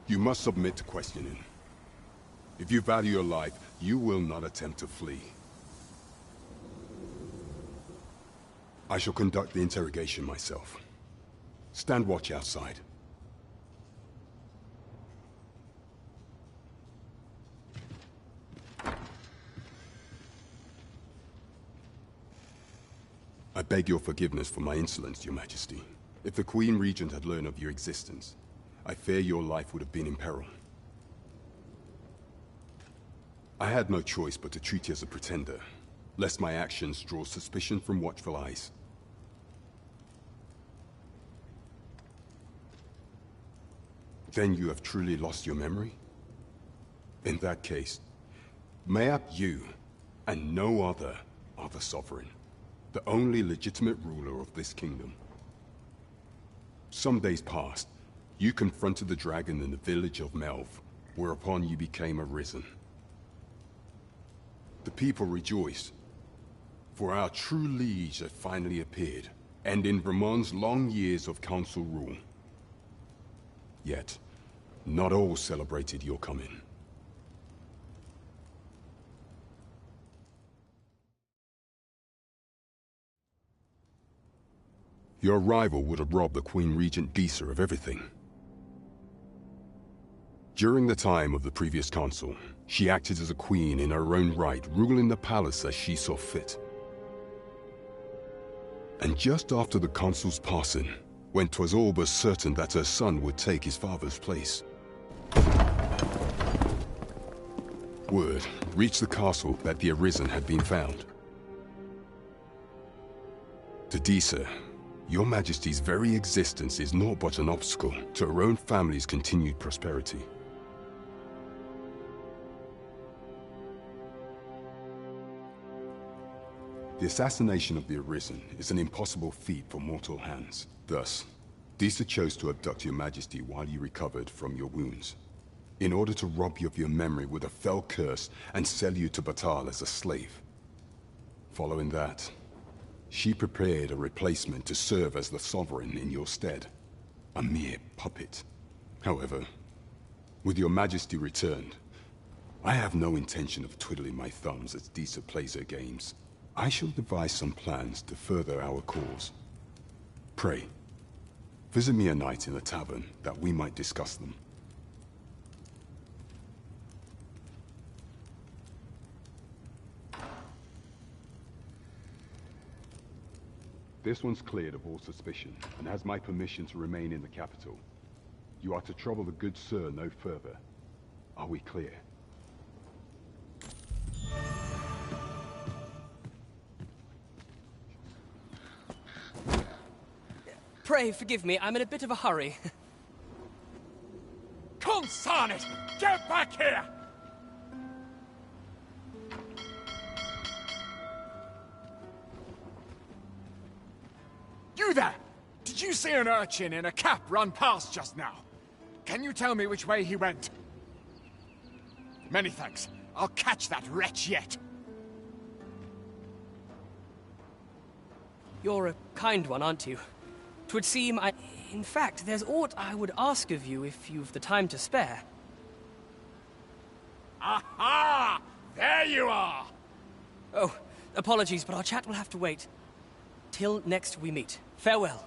You must submit to questioning. If you value your life, you will not attempt to flee. I shall conduct the interrogation myself. Stand watch outside. I beg your forgiveness for my insolence, Your Majesty. If the Queen Regent had learned of your existence, I fear your life would have been in peril. I had no choice but to treat you as a pretender, lest my actions draw suspicion from watchful eyes. Then you have truly lost your memory? In that case, mayhap you, and no other, are the sovereign, the only legitimate ruler of this kingdom. Some days past, you confronted the dragon in the village of Melv, whereupon you became Arisen. The people rejoiced, for our true liege had finally appeared, ending Ramon's long years of council rule. Yet, not all celebrated your coming. Your arrival would have robbed the Queen Regent Disa of everything. During the time of the previous council, she acted as a queen in her own right, ruling the palace as she saw fit. And just after the council's passing, when 'twas all but certain that her son would take his father's place, word reached the castle that the Arisen had been found. To Disa, Your Majesty's very existence is naught but an obstacle to her own family's continued prosperity. The assassination of the Arisen is an impossible feat for mortal hands. Thus, Disa chose to abduct Your Majesty while you recovered from your wounds, in order to rob you of your memory with a fell curse and sell you to Batal as a slave. Following that, she prepared a replacement to serve as the sovereign in your stead. A mere puppet. However, with Your Majesty returned, I have no intention of twiddling my thumbs as Disa plays her games. I shall devise some plans to further our cause. Pray, visit me a night in the tavern that we might discuss them. This one's cleared of all suspicion, and has my permission to remain in the capital. You are to trouble the good sir no further. Are we clear? Pray forgive me, I'm in a bit of a hurry. Consign it! Get back here! You there! Did you see an urchin in a cap run past just now? Can you tell me which way he went? Many thanks. I'll catch that wretch yet. You're a kind one, aren't you? 'Twould seem In fact, there's aught I would ask of you if you've the time to spare. Aha! There you are! Oh, apologies, but our chat will have to wait. Till next we meet. Farewell.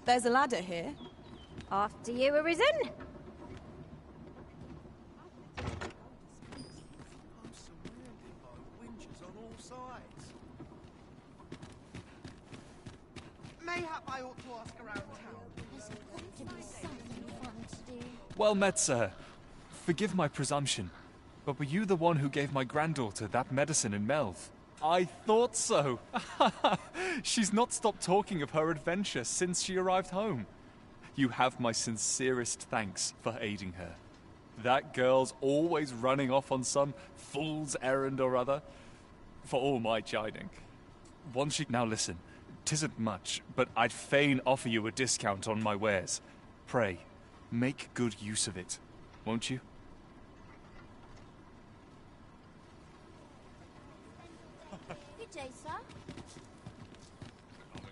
There's a ladder here. After you, Arisen. Mayhap I ought to ask around town. There's got to be something fun to do. Well met, sir. Forgive my presumption, but were you the one who gave my granddaughter that medicine in Melv? I thought so. She's not stopped talking of her adventure since she arrived home. You have my sincerest thanks for aiding her. That girl's always running off on some fool's errand or other, for all my chiding. Now listen, 'Tisn't much, but I'd fain offer you a discount on my wares. Pray, make good use of it, won't you? Good day, sir.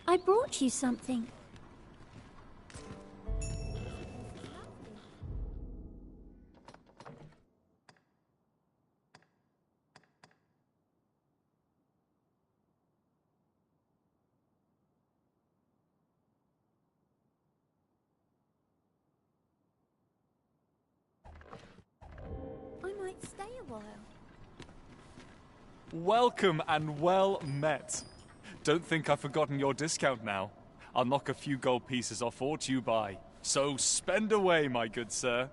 I brought you something. I might stay a while. Welcome and well met. Don't think I've forgotten your discount now. I'll knock a few gold pieces off aught you buy. So spend away, my good sir.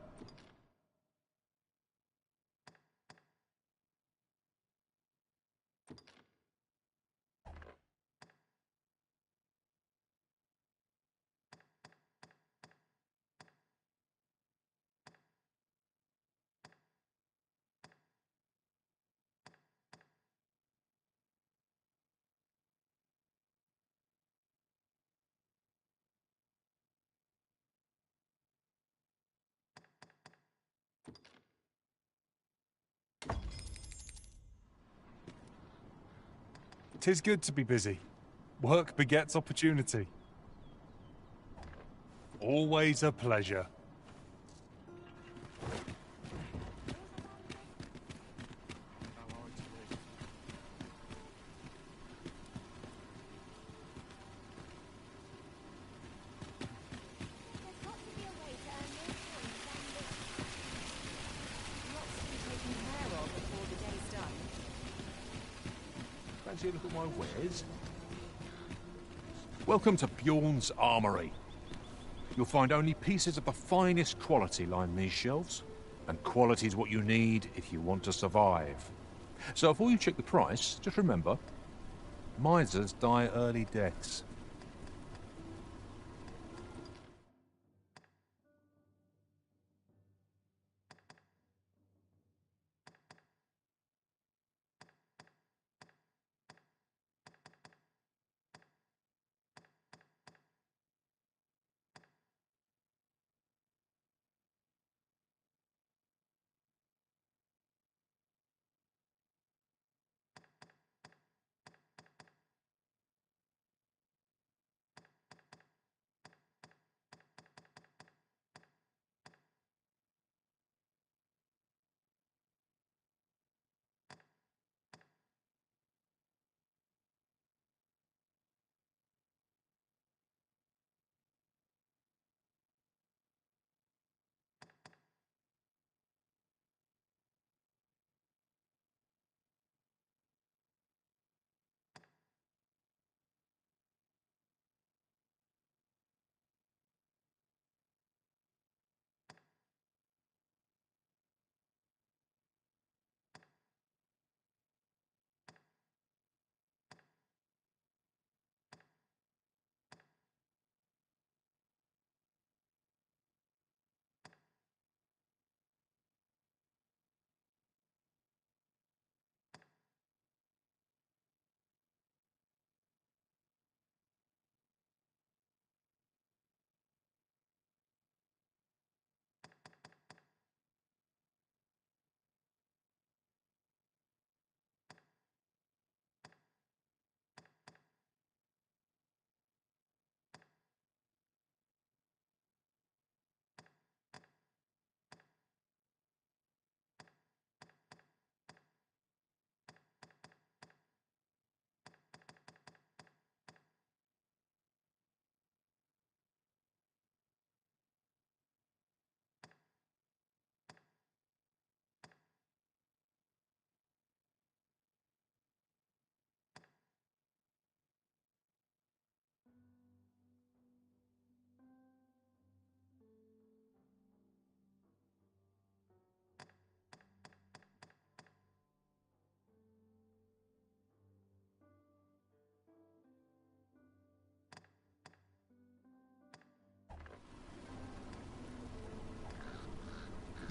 Tis good to be busy. Work begets opportunity. Always a pleasure. There's got to be a way to earn more coins than this. Lots to be taken care of before the day's done. Fancy a look at my wares? Welcome to Bjorn's Armory. You'll find only pieces of the finest quality line these shelves, and quality is what you need if you want to survive. So before you check the price, just remember, misers die early deaths.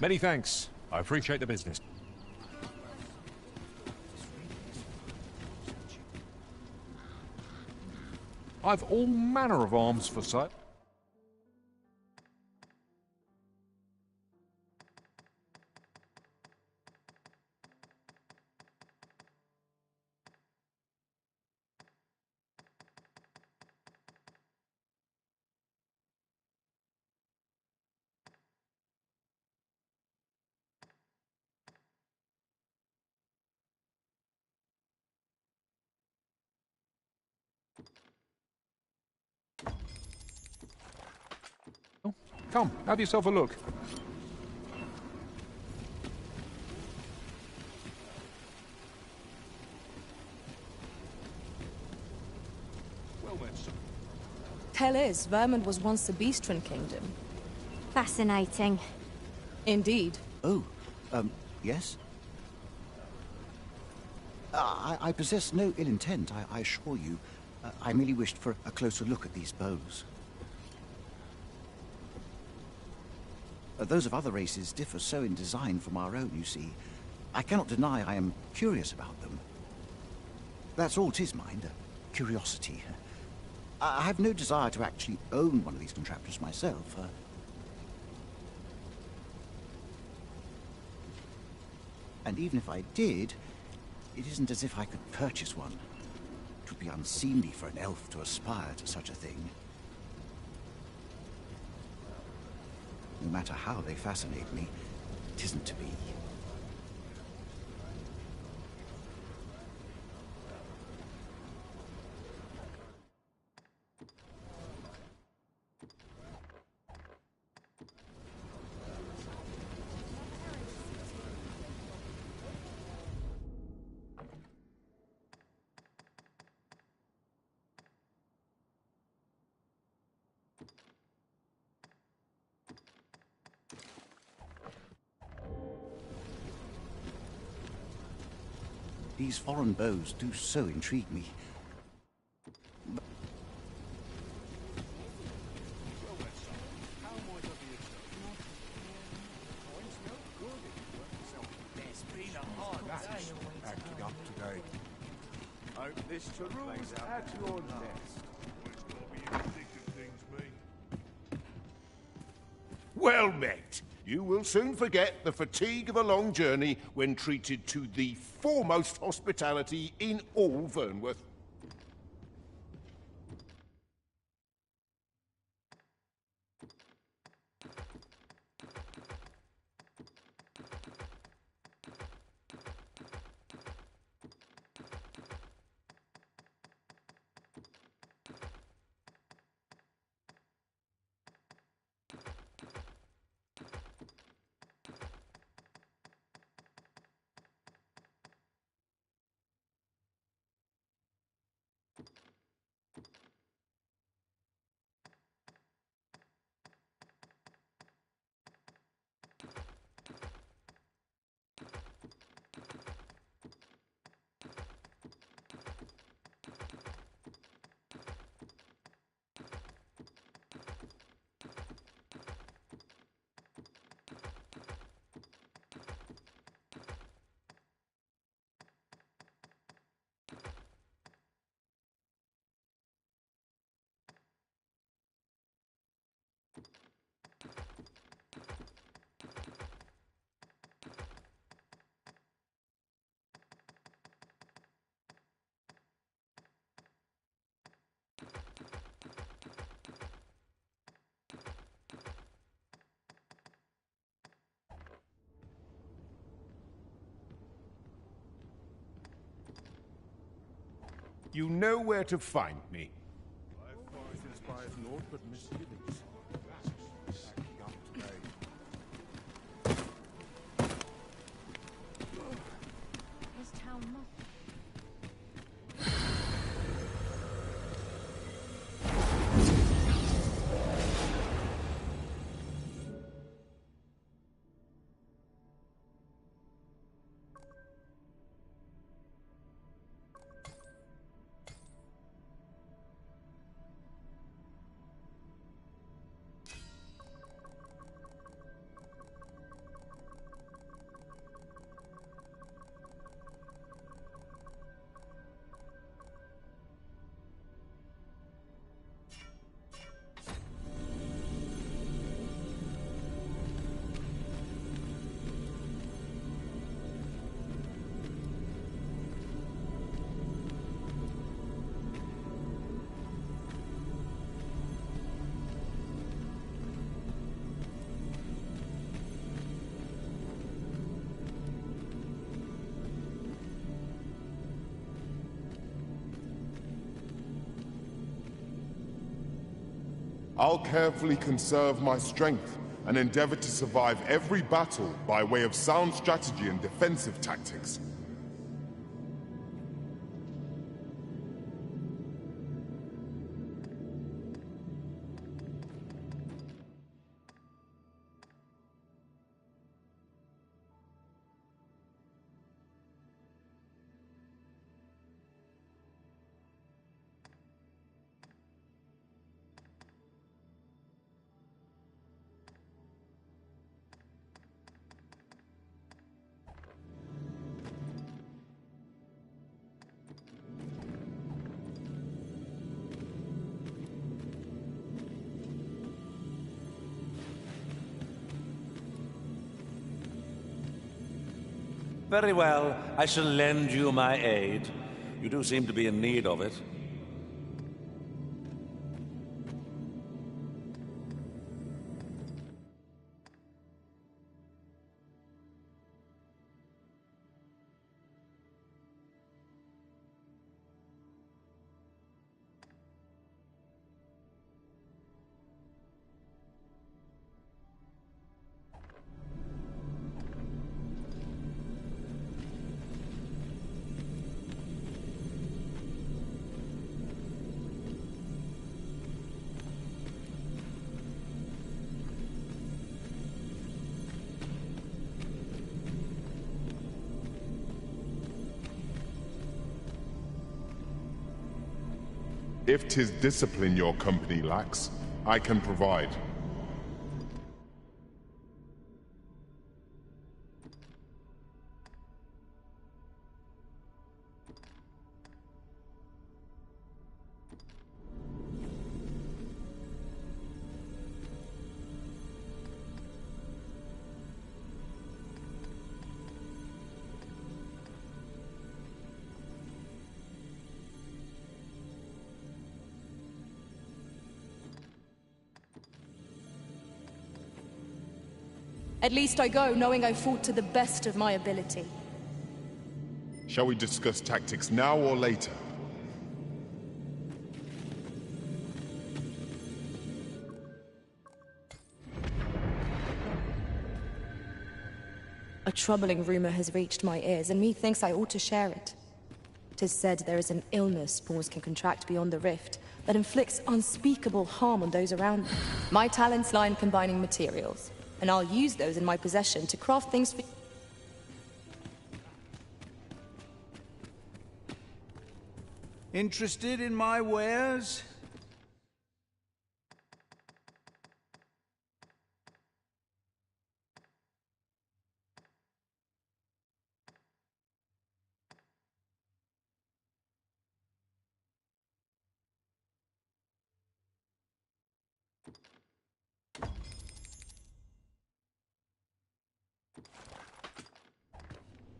Many thanks. I appreciate the business. I've all manner of arms for sale. Oh, come, have yourself a look. Well then, sir. Tell is, Vermund was once the Beastren Kingdom. Fascinating. Indeed. Oh, yes? I possess no ill intent, I assure you. I merely wished for a closer look at these bows. Those of other races differ so in design from our own, you see. I cannot deny I am curious about them. That's all 'tis, mind, curiosity. I have no desire to actually own one of these contraptions myself. And even if I did, it isn't as if I could purchase one. It would be unseemly for an elf to aspire to such a thing. No matter how they fascinate me, it isn't to be. These foreign bows do so intrigue me. Acting up today. Hope this peruse at your nest. Well met. You will soon forget the fatigue of a long journey when treated to the foremost hospitality in all Vernworth. You know where to find me. His town must. I'll carefully conserve my strength and endeavor to survive every battle by way of sound strategy and defensive tactics. Very well, I shall lend you my aid. You do seem to be in need of it. If 'tis discipline your company lacks, I can provide. At least I go knowing I fought to the best of my ability. Shall we discuss tactics now or later? A troubling rumor has reached my ears, and methinks I ought to share it. 'Tis said there is an illness spores can contract beyond the rift that inflicts unspeakable harm on those around them. My talents lie in combining materials, and I'll use those in my possession to craft things for... Interested in my wares?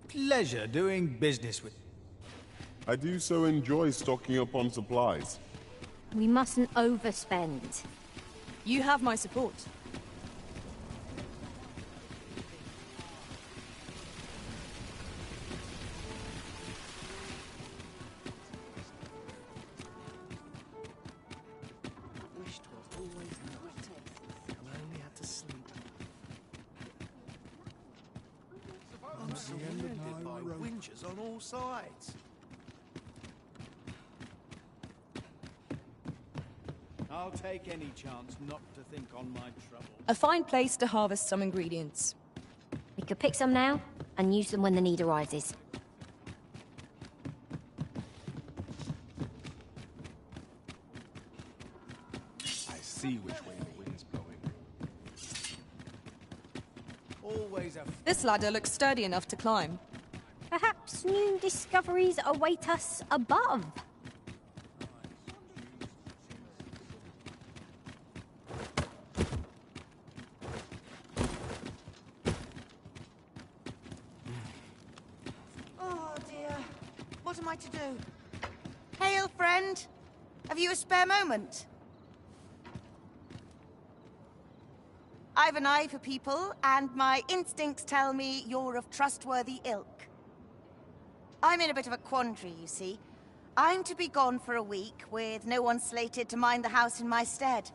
Pleasure doing business with... I do so enjoy stocking up on supplies. We mustn't overspend. You have my support. On all sides. I'll take any chance not to think on my trouble. A fine place to harvest some ingredients. We could pick some now and use them when the need arises. I see which way the wind's blowing. Always a... This ladder looks sturdy enough to climb. Perhaps new discoveries await us above. Oh dear. What am I to do? Hail, friend. Have you a spare moment? I've an eye for people, and my instincts tell me you're of trustworthy ilk. I'm in a bit of a quandary, you see. I'm to be gone for a week, with no one slated to mind the house in my stead.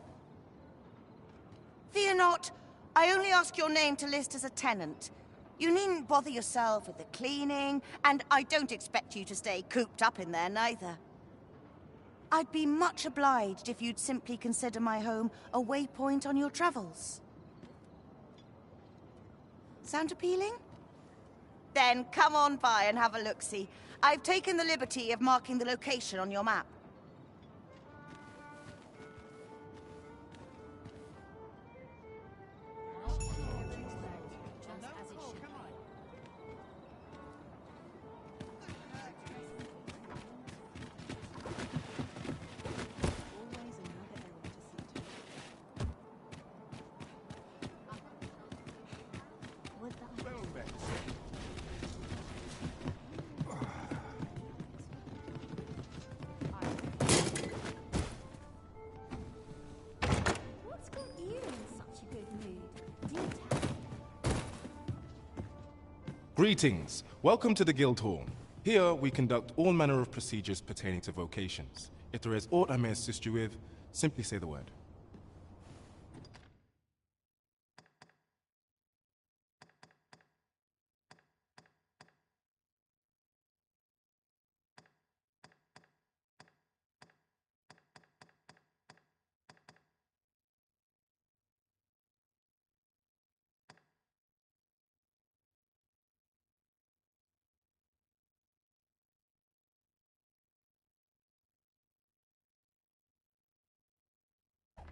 Fear not. I only ask your name to list as a tenant. You needn't bother yourself with the cleaning, and I don't expect you to stay cooped up in there neither. I'd be much obliged if you'd simply consider my home a waypoint on your travels. Sound appealing? Then come on by and have a look-see. I've taken the liberty of marking the location on your map. What's got you in such a good mood? Do tell. Greetings. Welcome to the Guild Hall. Here we conduct all manner of procedures pertaining to vocations. If there is aught I may assist you with, simply say the word.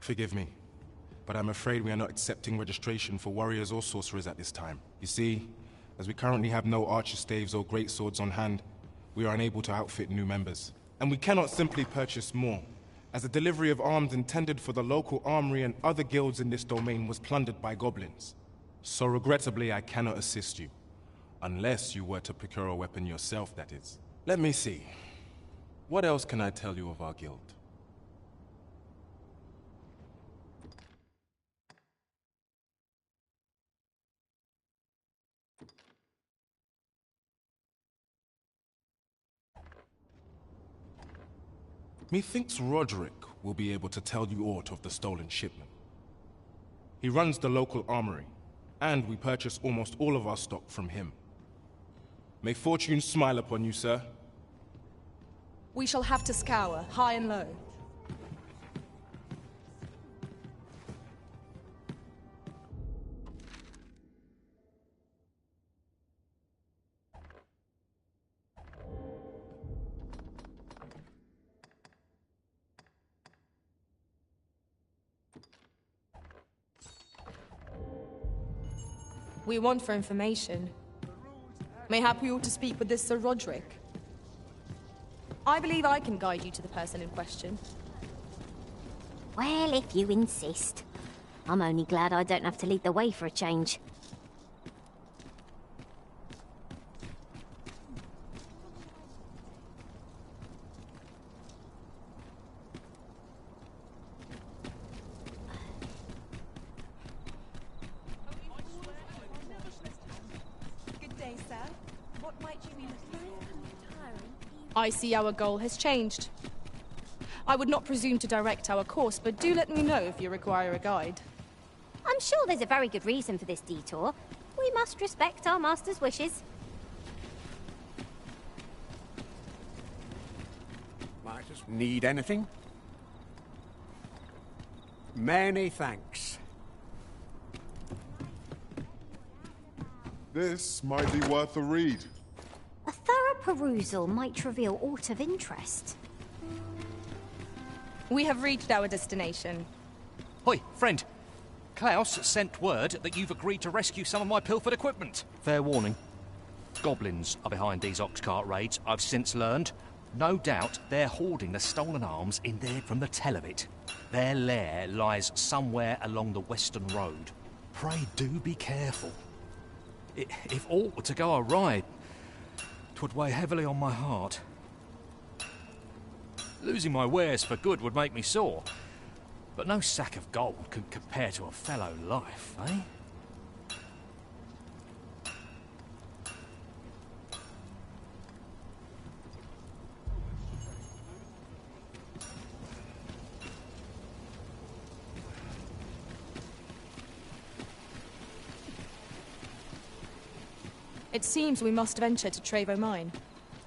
Forgive me, but I'm afraid we are not accepting registration for warriors or sorcerers at this time. You see, as we currently have no archer staves or great swords on hand, we are unable to outfit new members. And we cannot simply purchase more, as the delivery of arms intended for the local armory and other guilds in this domain was plundered by goblins. So regrettably, I cannot assist you. Unless you were to procure a weapon yourself, that is. Let me see. What else can I tell you of our guild? Methinks Roderick will be able to tell you aught of the stolen shipment. He runs the local armory, and we purchase almost all of our stock from him. May fortune smile upon you, sir. We shall have to scour, high and low. We want for information. Mayhap we ought to speak with this Sir Roderick. I believe I can guide you to the person in question. Well, if you insist. I'm only glad I don't have to lead the way for a change. I see our goal has changed. I would not presume to direct our course, but do let me know if you require a guide. I'm sure there's a very good reason for this detour. We must respect our master's wishes. Might as need anything? Many thanks. This might be worth a read. A thorough perusal might reveal aught of interest. We have reached our destination. Hoi, friend. Klaus sent word that you've agreed to rescue some of my pilfered equipment. Fair warning. Goblins are behind these ox cart raids, I've since learned. No doubt they're hoarding the stolen arms in there from the tell of it. Their lair lies somewhere along the western road. Pray do be careful. If aught were to go awry, 'twould weigh heavily on my heart. Losing my wares for good would make me sore, but no sack of gold can compare to a fellow life, eh? It seems we must venture to Trevo Mine.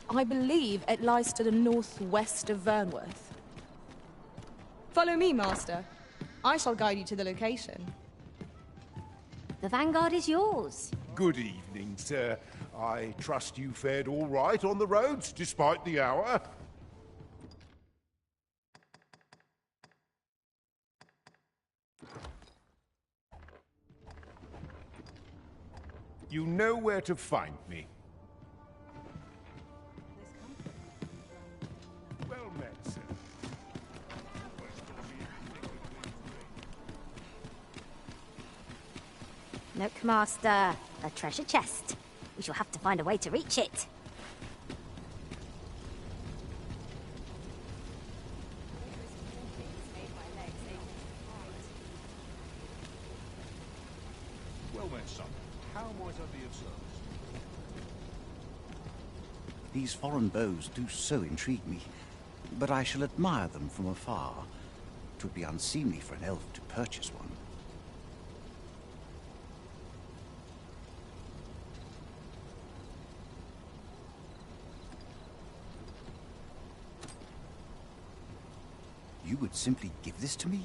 I believe it lies to the northwest of Vernworth. Follow me, Master. I shall guide you to the location. The Vanguard is yours. Good evening, sir. I trust you fared all right on the roads, despite the hour. You know where to find me. Well met, sir. Look, Master. A treasure chest. We shall have to find a way to reach it. Well met, son. How might I be of service? These foreign bows do so intrigue me, but I shall admire them from afar. It would be unseemly for an elf to purchase one. You would simply give this to me?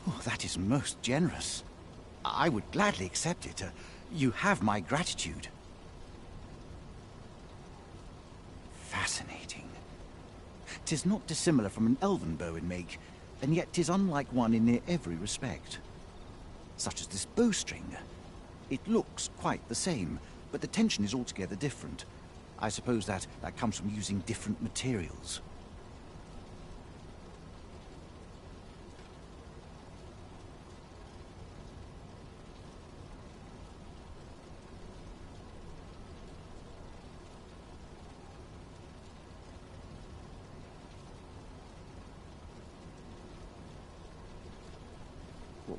Oh, that is most generous. I would gladly accept it. You have my gratitude. Fascinating. 'Tis not dissimilar from an elven bow in make, and yet 'tis unlike one in near every respect. Such as this bowstring. It looks quite the same, but the tension is altogether different. I suppose that comes from using different materials.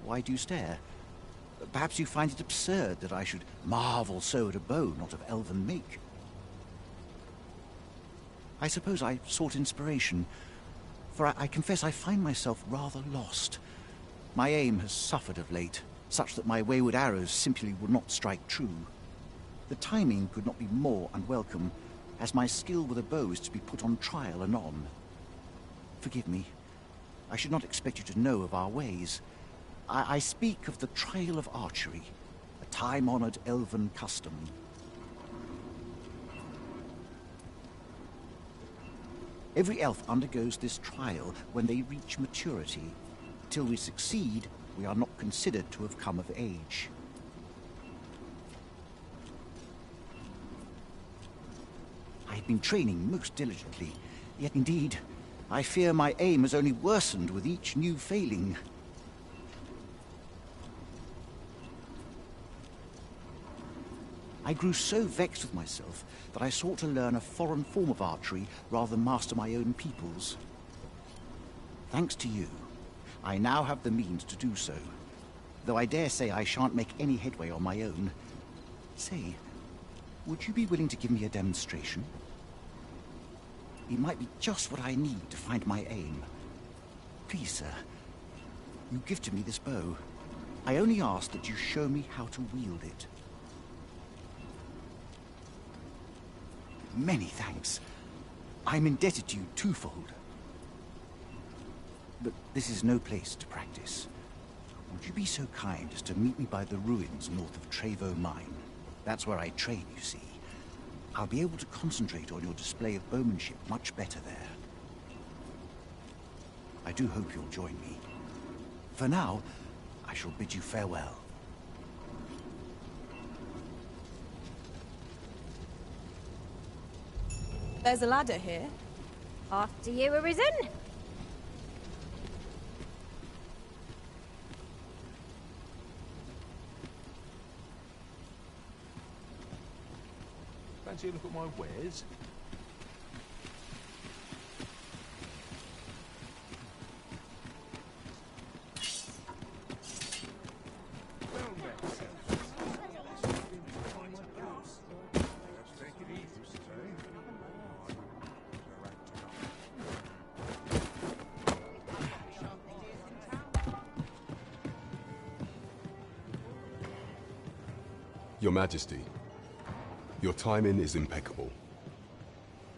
Why do you stare? Perhaps you find it absurd that I should marvel so at a bow not of elven make. I suppose I sought inspiration, for I confess I find myself rather lost. My aim has suffered of late, such that my wayward arrows simply would not strike true. The timing could not be more unwelcome, as my skill with a bow is to be put on trial anon. Forgive me. I should not expect you to know of our ways. I speak of the trial of archery, a time-honored elven custom. Every elf undergoes this trial when they reach maturity. Till we succeed, we are not considered to have come of age. I have been training most diligently, yet indeed, I fear my aim has only worsened with each new failing. I grew so vexed with myself that I sought to learn a foreign form of archery rather than master my own people's. Thanks to you, I now have the means to do so, though I dare say I shan't make any headway on my own. Say, would you be willing to give me a demonstration? It might be just what I need to find my aim. Please, sir, you gifted me this bow. I only ask that you show me how to wield it. Many thanks. I'm indebted to you twofold. But this is no place to practice. Would you be so kind as to meet me by the ruins north of Trevo Mine? That's where I train, you see. I'll be able to concentrate on your display of bowmanship much better there. I do hope you'll join me. For now, I shall bid you farewell. There's a ladder here. After you, Arisen. Fancy a look at my wares? Your Majesty, Your timing is impeccable.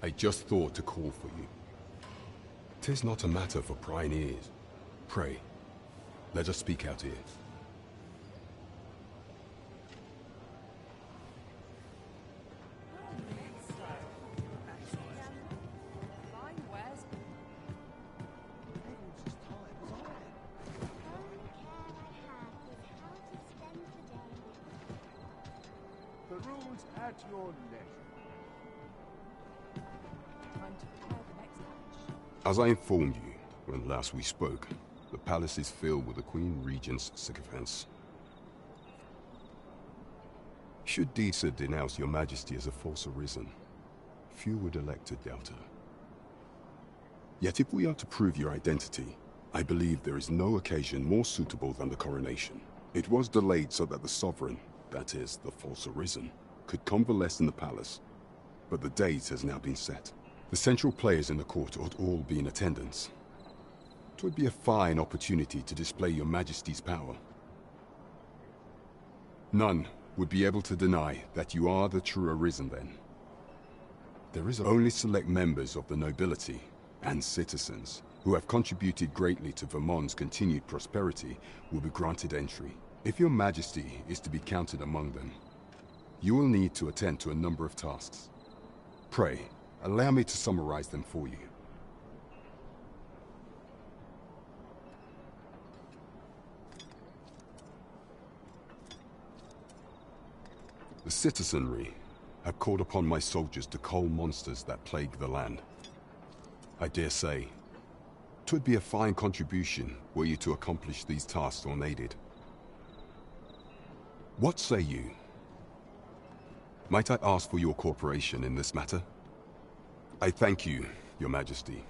I just thought to call for you. 'Tis not a matter for prying ears. Pray, let us speak out here. The rules at your leisure. As I informed you when last we spoke, the palace is filled with the Queen Regent's sycophants. Should Disa denounce your majesty as a false arisen, few would elect to doubt her. Yet if we are to prove your identity, I believe there is no occasion more suitable than the coronation. It was delayed so that the sovereign, that is, the false arisen, could convalesce in the palace, but the date has now been set. The central players in the court ought all be in attendance. It would be a fine opportunity to display your majesty's power. None would be able to deny that you are the true Arisen then. There is only select members of the nobility and citizens who have contributed greatly to Vermont's continued prosperity will be granted entry. If your majesty is to be counted among them, you will need to attend to a number of tasks. Pray, allow me to summarize them for you. The citizenry have called upon my soldiers to cull monsters that plague the land. I dare say, 'twould be a fine contribution were you to accomplish these tasks unaided. What say you? Might I ask for your cooperation in this matter? I thank you, Your Majesty.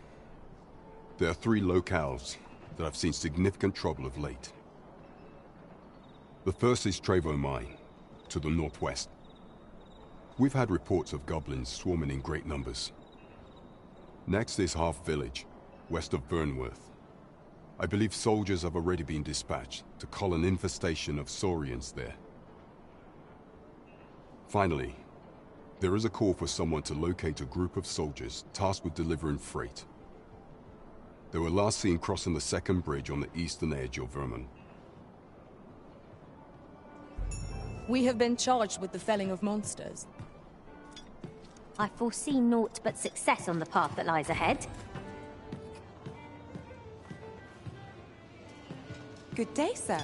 There are 3 locales that have seen significant trouble of late. The first is Trevo Mine, to the northwest. We've had reports of goblins swarming in great numbers. Next is Half Village, west of Burnworth. I believe soldiers have already been dispatched to cull an infestation of saurians there. Finally, there is a call for someone to locate a group of soldiers tasked with delivering freight. They were last seen crossing the second bridge on the eastern edge of Vermont. We have been charged with the felling of monsters. I foresee naught but success on the path that lies ahead. Good day, sir.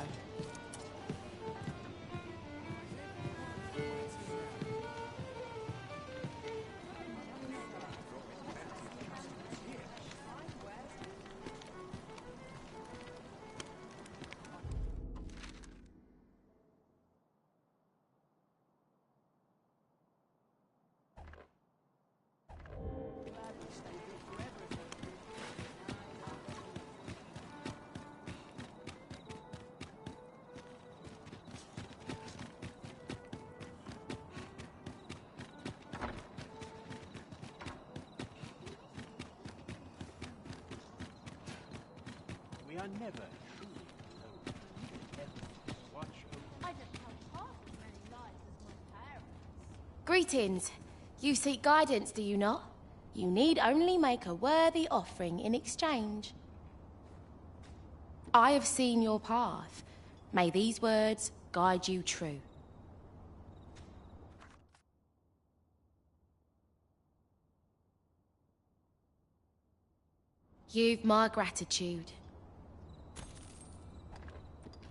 We are never truly alone. Watch over. I don't have half as many lives as my parents. Greetings. You seek guidance, do you not? You need only make a worthy offering in exchange. I have seen your path. May these words guide you true. You've my gratitude.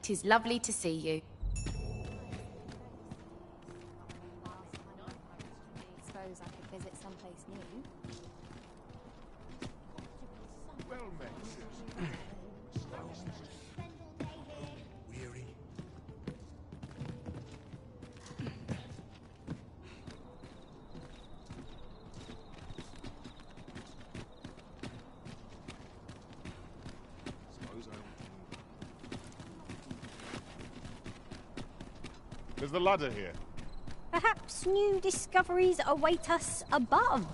'Tis lovely to see you. Suppose I could visit someplace new. Well met. Weary. There's the ladder here. Perhaps new discoveries await us above.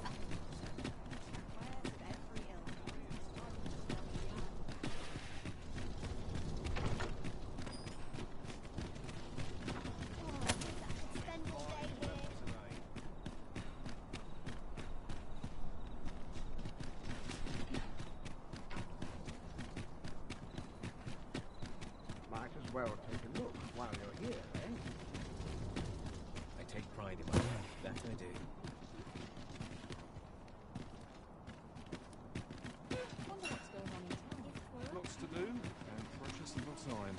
well take a look while you're here, eh? I take pride in my work, that I do. Wonder what's going on in town. Lots to do, and precious little time.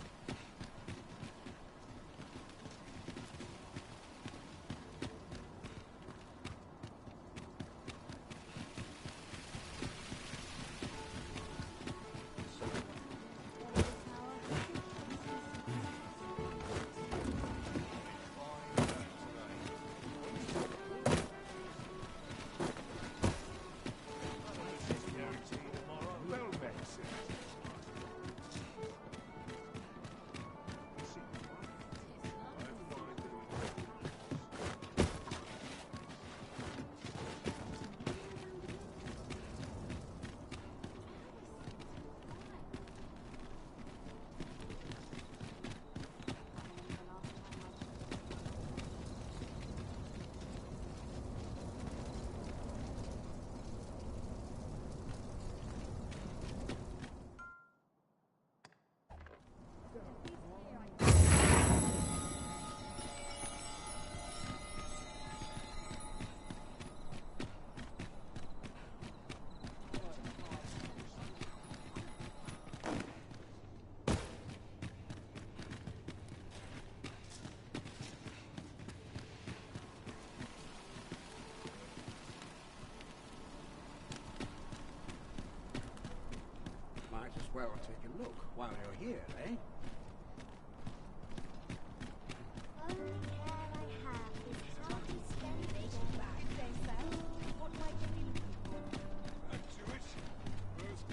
Might as well take a look while you're here, eh? Only care I have is how to spend it. Good day, sir. What might you be looking for? Add to it. First.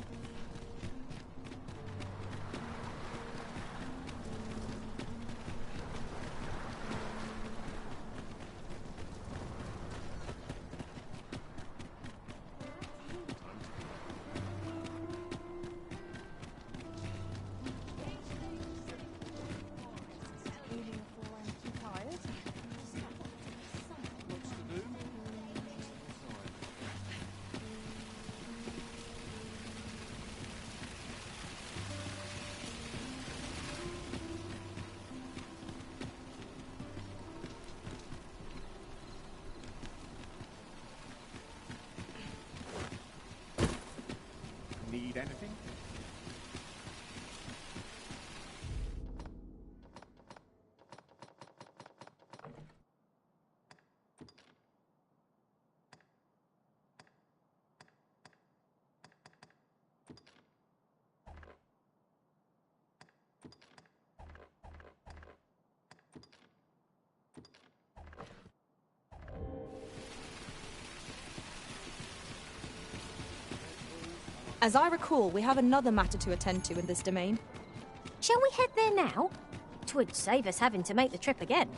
Feeling full and too tired? Lots to do. Need anything? As I recall, we have another matter to attend to in this domain. Shall we head there now? 'Twould save us having to make the trip again.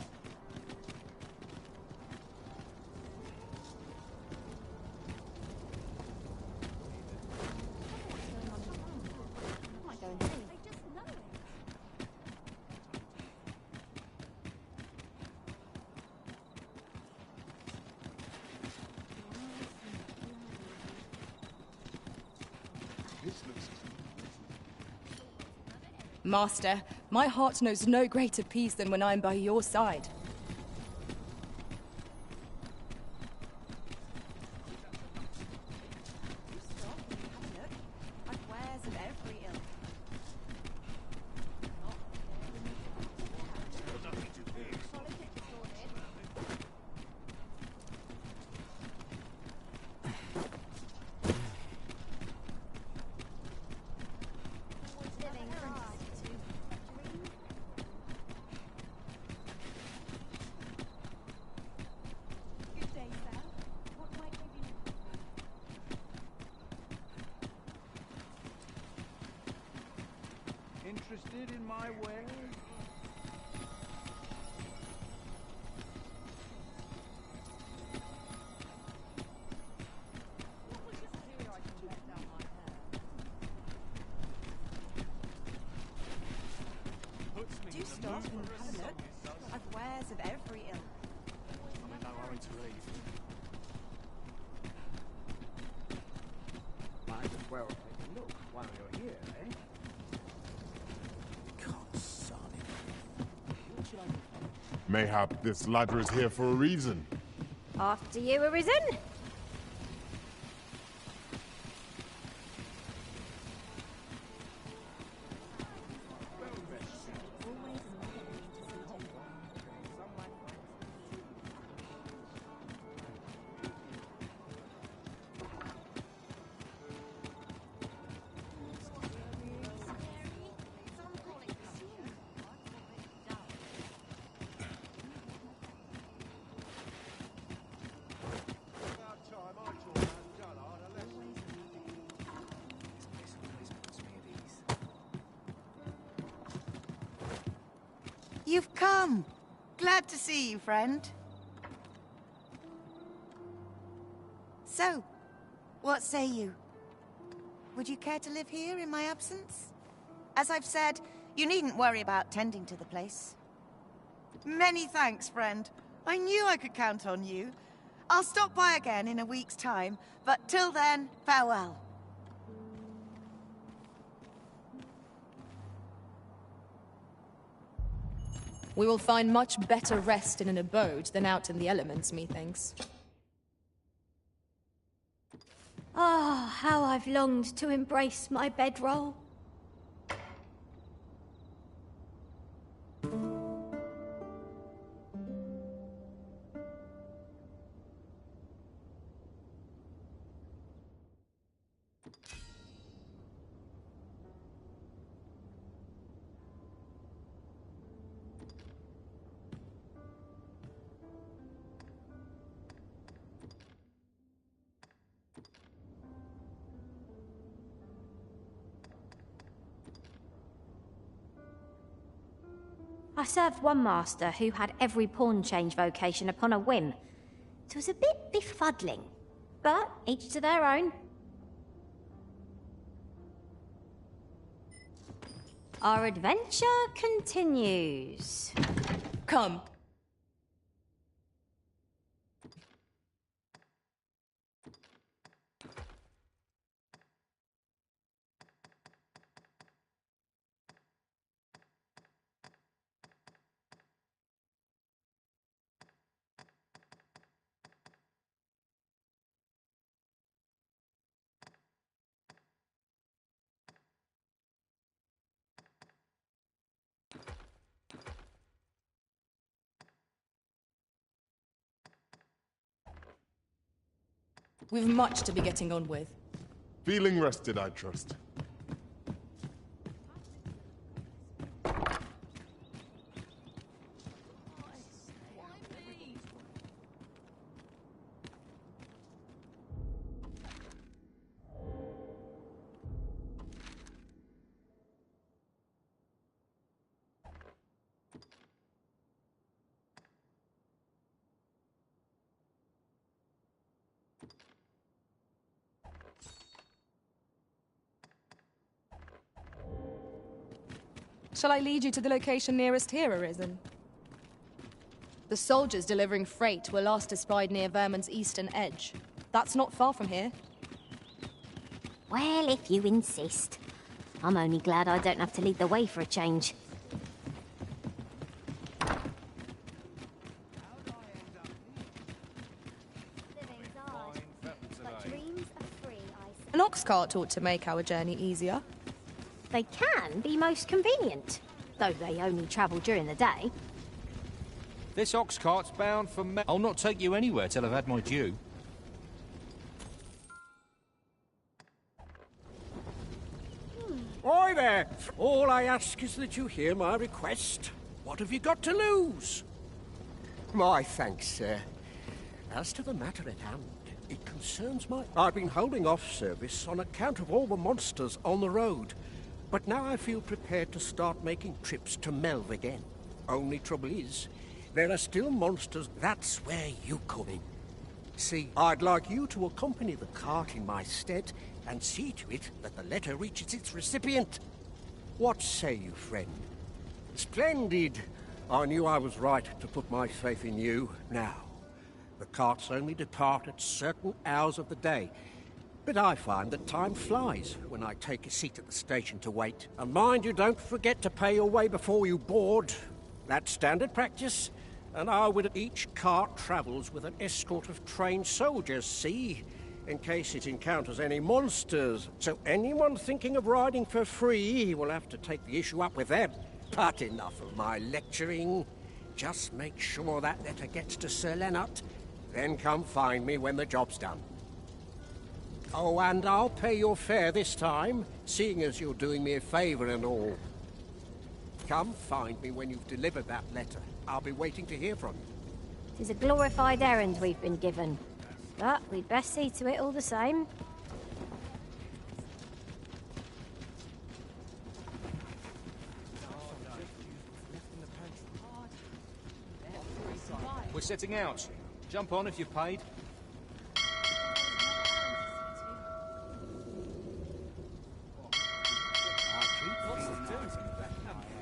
Might go and see. I just know it. Master, my heart knows no greater peace than when I am by your side. Stop and have a look. I've wares of every ilk. Living hard. Good day, sir. What might you be looking Interested in my wares? Do stop and have a look. I've wares of every ilk. I'm in no hurry to leave. Might as well take a look while you're here, eh? Can't son, Mayhap this ladder is here for a reason. After you, Arisen. You've come. Glad to see you, friend. So, what say you? Would you care to live here in my absence? As I've said, you needn't worry about tending to the place. Many thanks, friend. I knew I could count on you. I'll stop by again in a week's time, but till then, farewell. We will find much better rest in an abode than out in the elements, methinks. Ah, how I've longed to embrace my bedroll. I served one master who had every pawn change vocation upon a whim. It was a bit befuddling, but each to their own. Our adventure continues. Come. We've much to be getting on with. Feeling rested, I trust. Shall I lead you to the location nearest here, Arisen? The soldiers delivering freight were last espied near Vermin's eastern edge. That's not far from here. Well, if you insist. I'm only glad I don't have to lead the way for a change. An ox cart ought to make our journey easier. They can be most convenient, though they only travel during the day. This ox cart's bound for I'll not take you anywhere till I've had my due. Oi there! All I ask is that you hear my request. What have you got to lose? My thanks, sir. As to the matter at hand, it concerns my... I've been holding off service on account of all the monsters on the road. But now I feel prepared to start making trips to Melv again. Only trouble is, there are still monsters. That's where you come in. See, I'd like you to accompany the cart in my stead and see to it that the letter reaches its recipient. What say you, friend? Splendid! I knew I was right to put my faith in you. Now, the carts only depart at certain hours of the day. But I find that time flies when I take a seat at the station to wait. And mind you don't forget to pay your way before you board. That's standard practice, and I would... Each cart travels with an escort of trained soldiers, see? In case it encounters any monsters. So anyone thinking of riding for free will have to take the issue up with them. But enough of my lecturing. Just make sure that letter gets to Sir Leonard, then come find me when the job's done. Oh, and I'll pay your fare this time, seeing as you're doing me a favour and all. Come find me when you've delivered that letter. I'll be waiting to hear from you. It is a glorified errand we've been given. But we'd best see to it all the same. We're setting out. Jump on if you've paid. What's to do?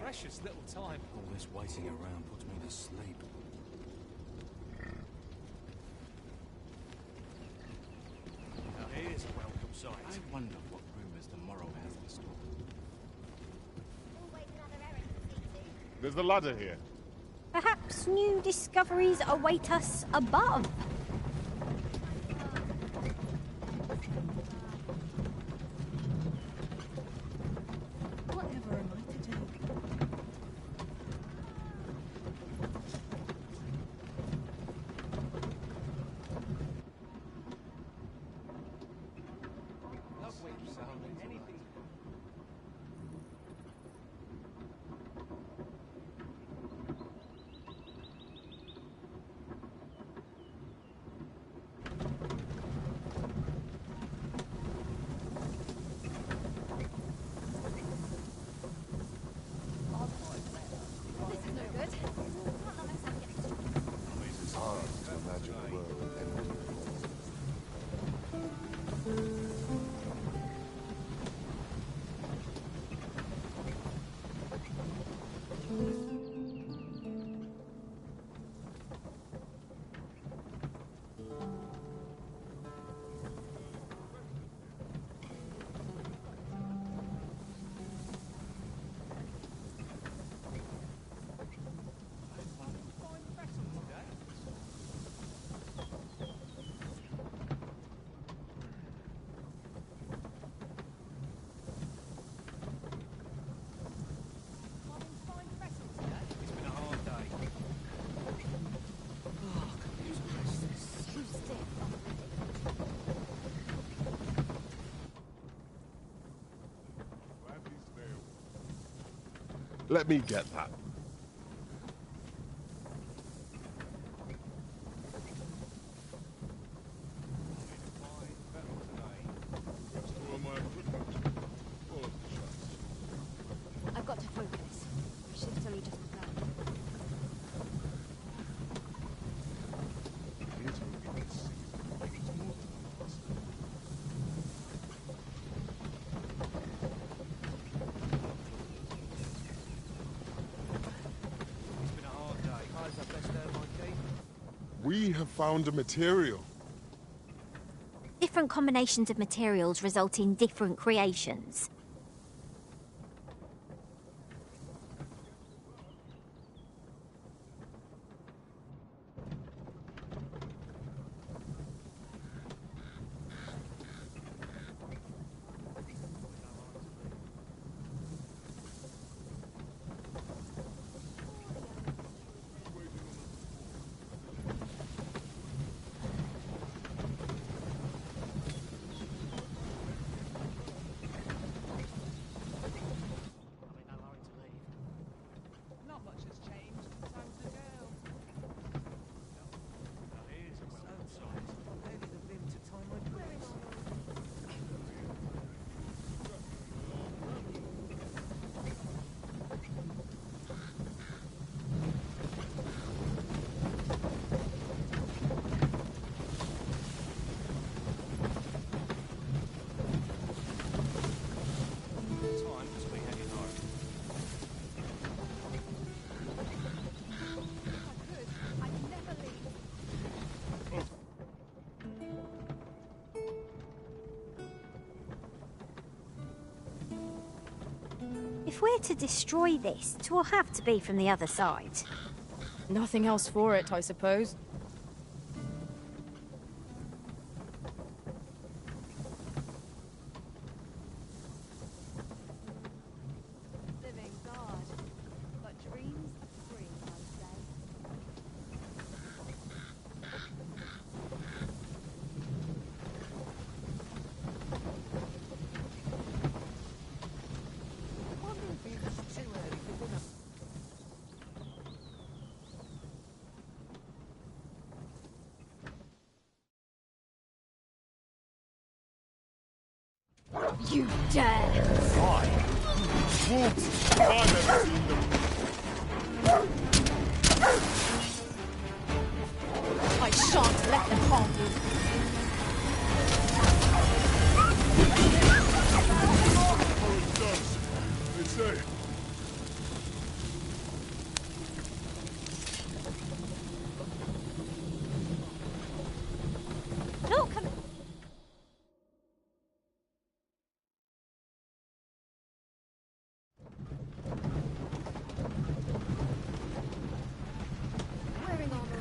Precious little time. All this waiting around puts me to sleep. Now here's a welcome sight. I wonder what rumours the Morrow has in store. There's the ladder here. Perhaps new discoveries await us above. Whatever am I to do? It's hard to imagine a world ending. Let me get that. I've got to focus. Shift's only just begun. We have found a material. Different combinations of materials result in different creations. If we're to destroy this, it will have to be from the other side. Nothing else for it, I suppose. Living God. But dreams are free, I say. You dare! Why? Wolves! I've never seen them. I shan't let them harm you. Oh, it does. They say. No, come. Wearing armor.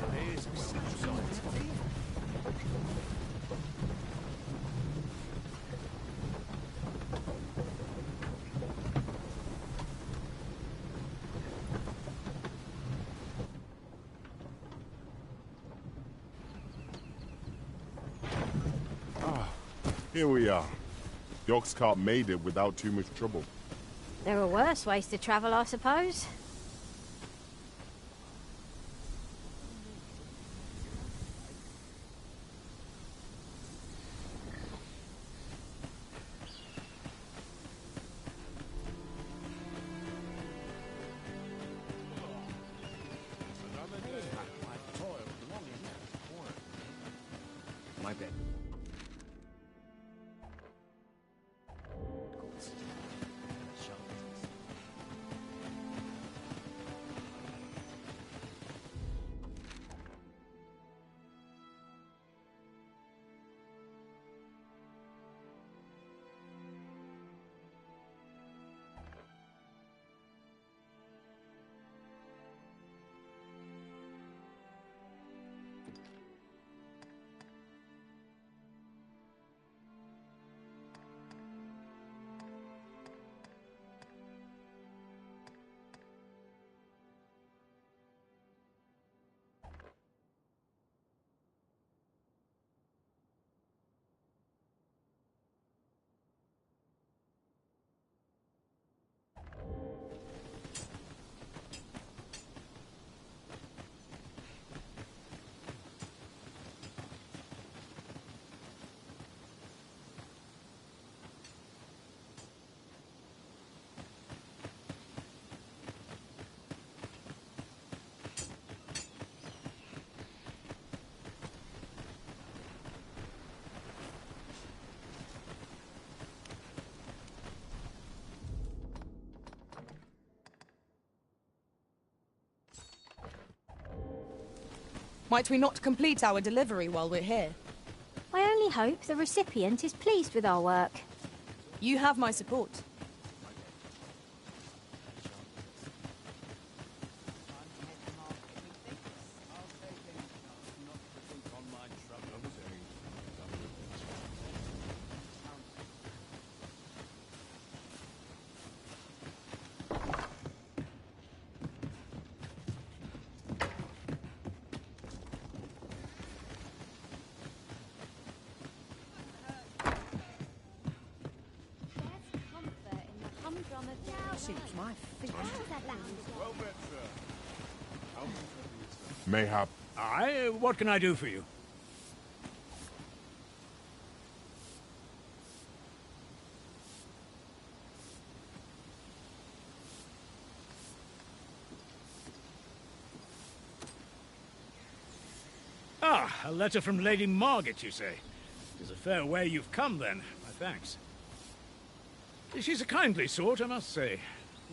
Here we are. The ox cart made it without too much trouble. There are worse ways to travel, I suppose. My bed. Might we not complete our delivery while we're here? I only hope the recipient is pleased with our work. You have my support. Suits my feet. Well met, sir. How can I help you, sir? Mayhap. Aye, what can I do for you? Ah, a letter from Lady Margaret, you say? It's a fair way you've come, then. My thanks. She's a kindly sort, I must say.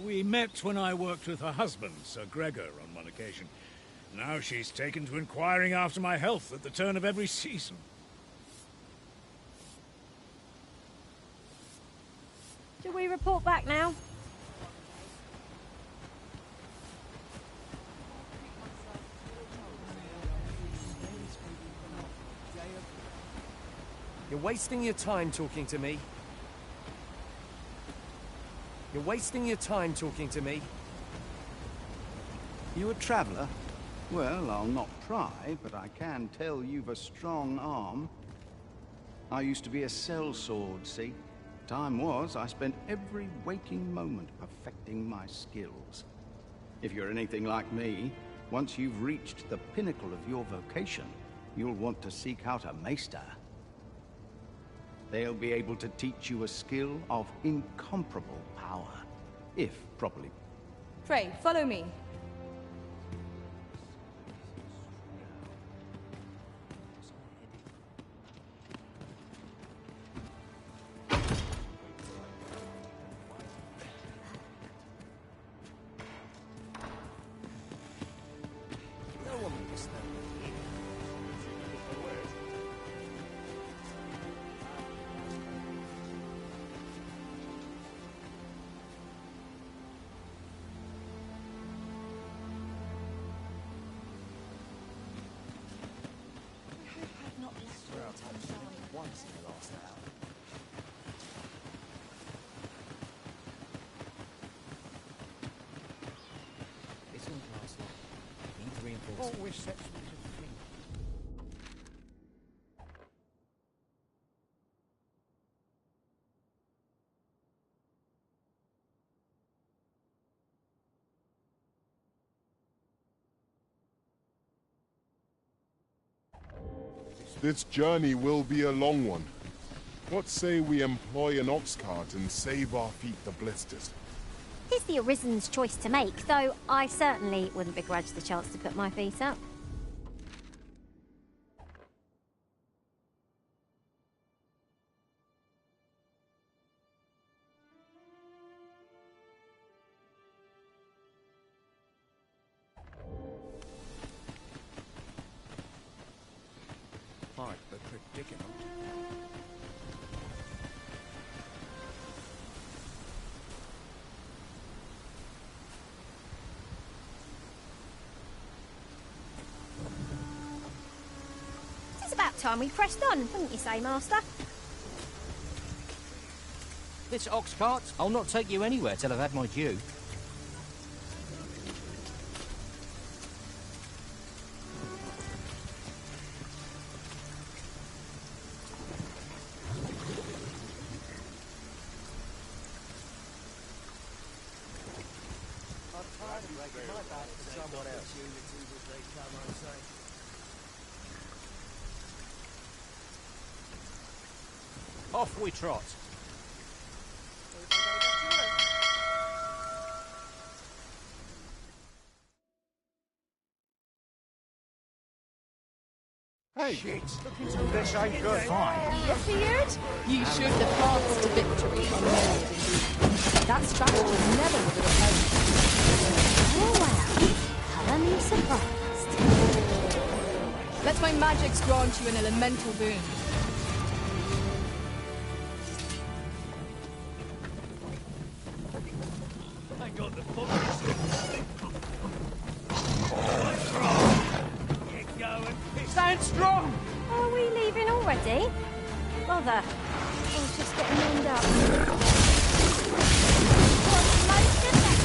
We met when I worked with her husband, Sir Gregor, on one occasion. Now she's taken to inquiring after my health at the turn of every season. Do we report back now? You're wasting your time talking to me. You're wasting your time talking to me. You a traveller? Well, I'll not pry, but I can tell you've a strong arm. I used to be a sellsword, see? Time was, I spent every waking moment perfecting my skills. If you're anything like me, once you've reached the pinnacle of your vocation, you'll want to seek out a maester. They'll be able to teach you a skill of incomparable power, if properly. Pray, follow me. Always sets me to think. This journey will be a long one. What say we employ an ox cart and save our feet the blisters? It's the Arisen's choice to make, though I certainly wouldn't begrudge the chance to put my feet up. Quite the predicament. It's about time we pressed on, wouldn't you say, Master? This ox cart, I'll not take you anywhere till I've had my due. Off we trot. Hey! Shit! This ain't good. You feared? You should the paths to victory are myriad indeed. That strategy never would have opposed. Oh wow, colour me surprised. Let my magics grant you an elemental boon. I got the book. Get going. Stand strong! Are we leaving already? Bother. I was just getting warmed up. What's most of that?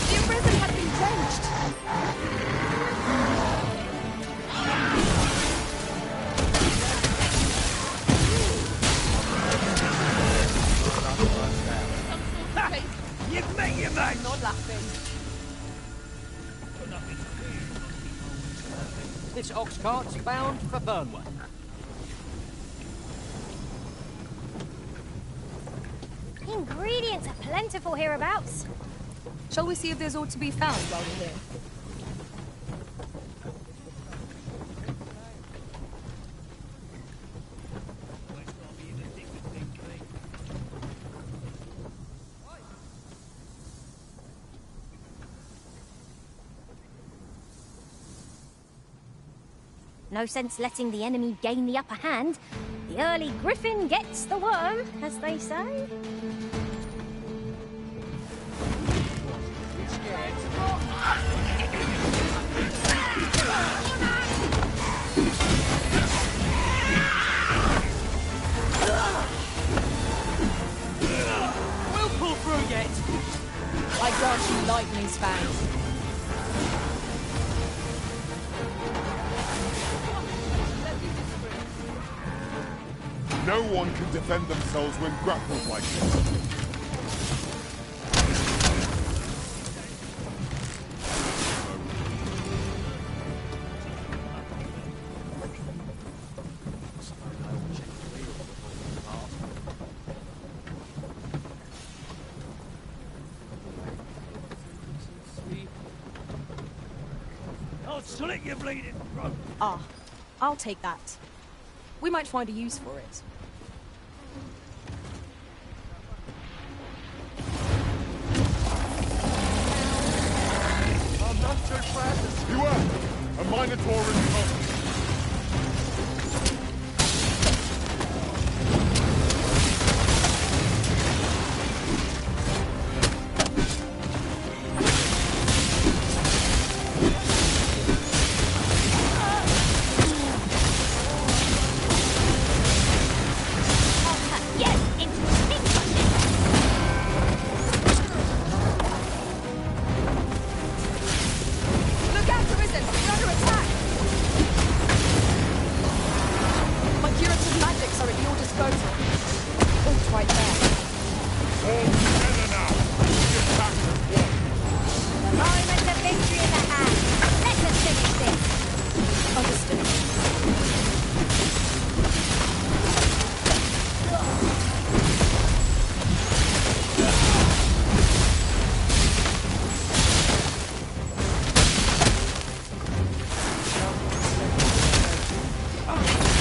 The Arisen had been drenched. You've met your man! Not laughing. This ox cart's bound for Burnway. Ingredients are plentiful hereabouts. Shall we see if there's aught to be found while we're here? No sense letting the enemy gain the upper hand. The early griffin gets the worm, as they say. We'll pull through yet. I grant you lightning's fangs. No one can defend themselves when grappled like this. I'll slit your bleeding throat. Ah, I'll take that. We might find a use for it. I'm not so fast. You are! A Minotaur is coming. Look out, Arisen! We're under attack! My curative magics are at your disposal. Ult right there. All together now! Get back as one! The moment of victory in the hand. Let us finish this. Understood.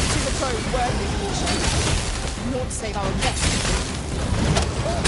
Tis a foe worthy of caution. Naught save our best. All